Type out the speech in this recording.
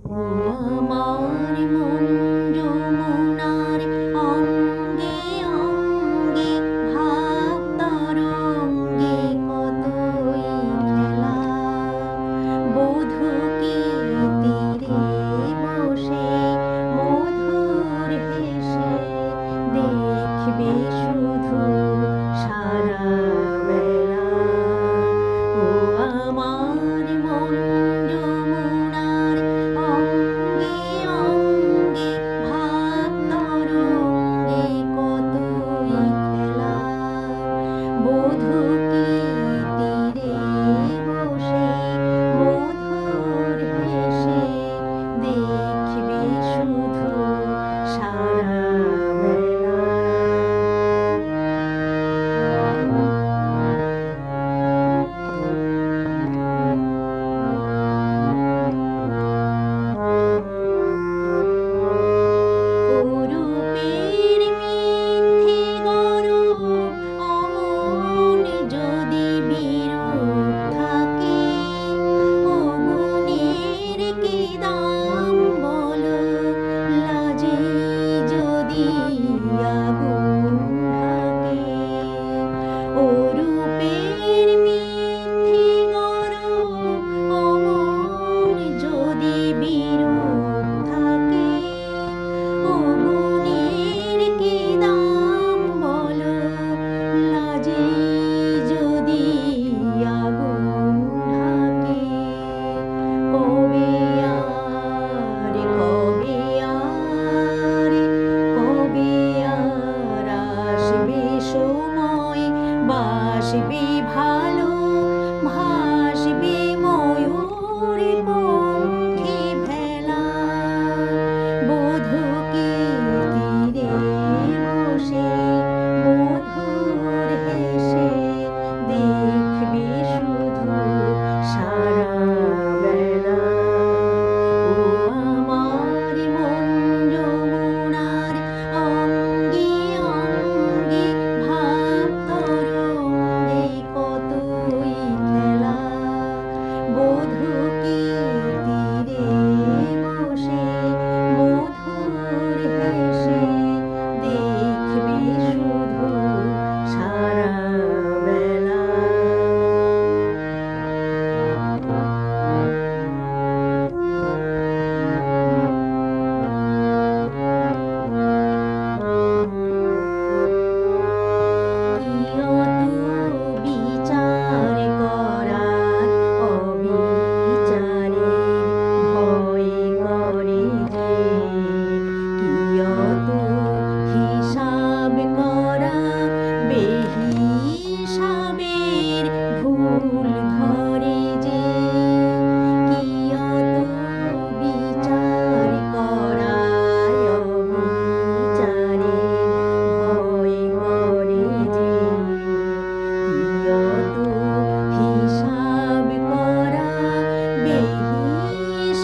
ও আমার মন যমুনার অঙ্গে অঙ্গে ভাব তরঙ্গে কতই খেলা। বধূকে তীরে বসে মধুর হেসে দেখবে শুধু সারা বেলা। ও আমার মন যমুনার অঙ্গে অঙ্গে ভাব তরঙ্গে কতই খেলা। বধূকে তীরে বসে মধুর হেসে দেখবে শুধু সারা বেলা। অরূপের মিথ্যে গরব অমন যদি বিরূপ থাকে, ও গুণের কি দাম বলো, লাজে যদি আগুন থাকে। অরূপের মিথ্যে গরব অমন যদি বিরূপ থাকে, ও গুণের কি দাম বলো, লাজে যদি আগুন ঢাকে। কবে আর কবে আর কবে আর আসবে সময়, বাসবে ভালো ভাসবে ময়ূর পঙ্খী ভেলা। বধূকে তীরে বসে মধুর হেসে দেখবে শুধু সারা বেলা। ও আমার মন যমুনার অঙ্গে অঙ্গে ভাব তরঙ্গে কতই খেলা। বধূকে তীরে বসে মধুর হেসে দেখবে শুধু সারা বেলা। কিয়ত বিচার করার অবিচারের ভয় করে যে, কিয়ত হিসাব করা বেহিসাবের ভুল ধরে যে। কিয়ত বিচার করায় অবিচারের ভয় করে যে, কিয়ত হিসাব করা বেহিসাবের